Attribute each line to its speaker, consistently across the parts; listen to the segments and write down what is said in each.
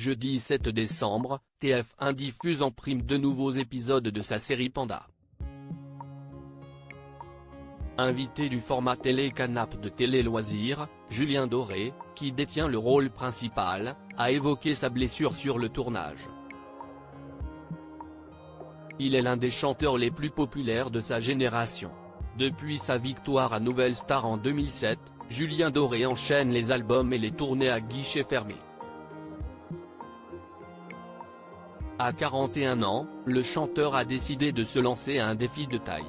Speaker 1: Jeudi 7 décembre, TF1 diffuse en prime 2 nouveaux épisodes de sa série Panda. Invité du format télé-canap de Télé Loisirs, Julien Doré, qui détient le rôle principal, a évoqué sa blessure sur le tournage. Il est l'un des chanteurs les plus populaires de sa génération. Depuis sa victoire à Nouvelle Star en 2007, Julien Doré enchaîne les albums et les tournées à guichet fermé. À 41 ans, le chanteur a décidé de se lancer à un défi de taille.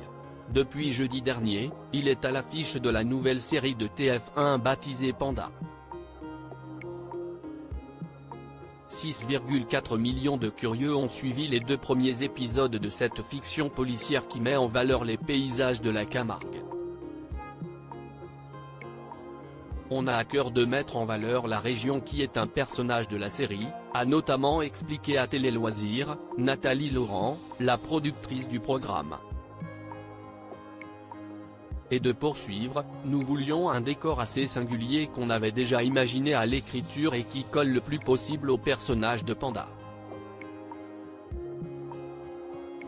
Speaker 1: Depuis jeudi dernier, il est à l'affiche de la nouvelle série de TF1 baptisée Panda. 6,4 millions de curieux ont suivi les 2 premiers épisodes de cette fiction policière qui met en valeur les paysages de la Camargue. On a à cœur de mettre en valeur la région qui est un personnage de la série, a notamment expliqué à Télé Loisirs, Nathalie Laurent, la productrice du programme. Et de poursuivre, nous voulions un décor assez singulier qu'on avait déjà imaginé à l'écriture et qui colle le plus possible au personnage de Panda.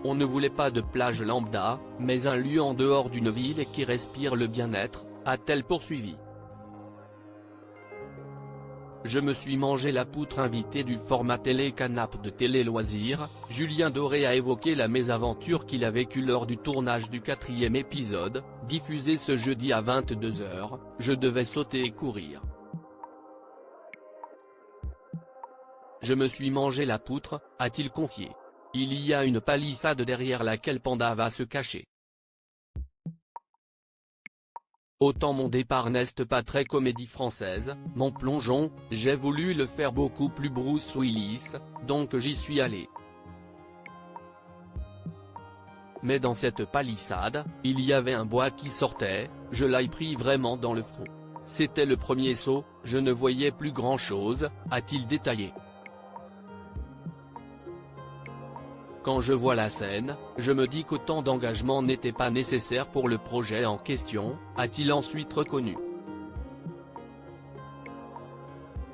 Speaker 1: On ne voulait pas de plage lambda, mais un lieu en dehors d'une ville et qui respire le bien-être, a-t-elle poursuivi. Je me suis mangé la poutre. Invité du format télé-canap de Télé Loisirs, Julien Doré a évoqué la mésaventure qu'il a vécue lors du tournage du 4e épisode, diffusé ce jeudi à 22 h, je devais sauter et courir. Je me suis mangé la poutre, a-t-il confié. Il y a une palissade derrière laquelle Panda va se cacher. Autant mon départ n'est pas très comédie française, mon plongeon, j'ai voulu le faire beaucoup plus Bruce Willis, donc j'y suis allé. Mais dans cette palissade, il y avait un bois qui sortait, je l'ai pris vraiment dans le front. C'était le premier saut, je ne voyais plus grand-chose, a-t-il détaillé. Quand je vois la scène, je me dis qu'autant d'engagement n'était pas nécessaire pour le projet en question, a-t-il ensuite reconnu.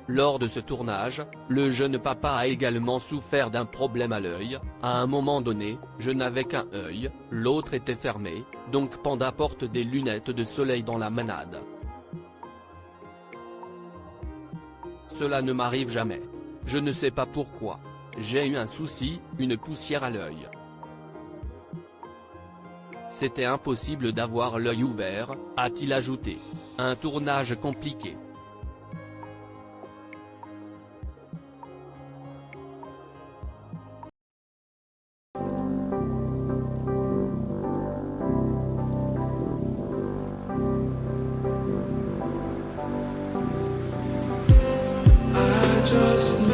Speaker 1: Lors de ce tournage, le jeune papa a également souffert d'un problème à l'œil. À un moment donné, je n'avais qu'un œil, l'autre était fermé, donc Panda porte des lunettes de soleil dans la manade. Cela ne m'arrive jamais. Je ne sais pas pourquoi. J'ai eu un souci, une poussière à l'œil. C'était impossible d'avoir l'œil ouvert, a-t-il ajouté. Un tournage compliqué.
Speaker 2: Just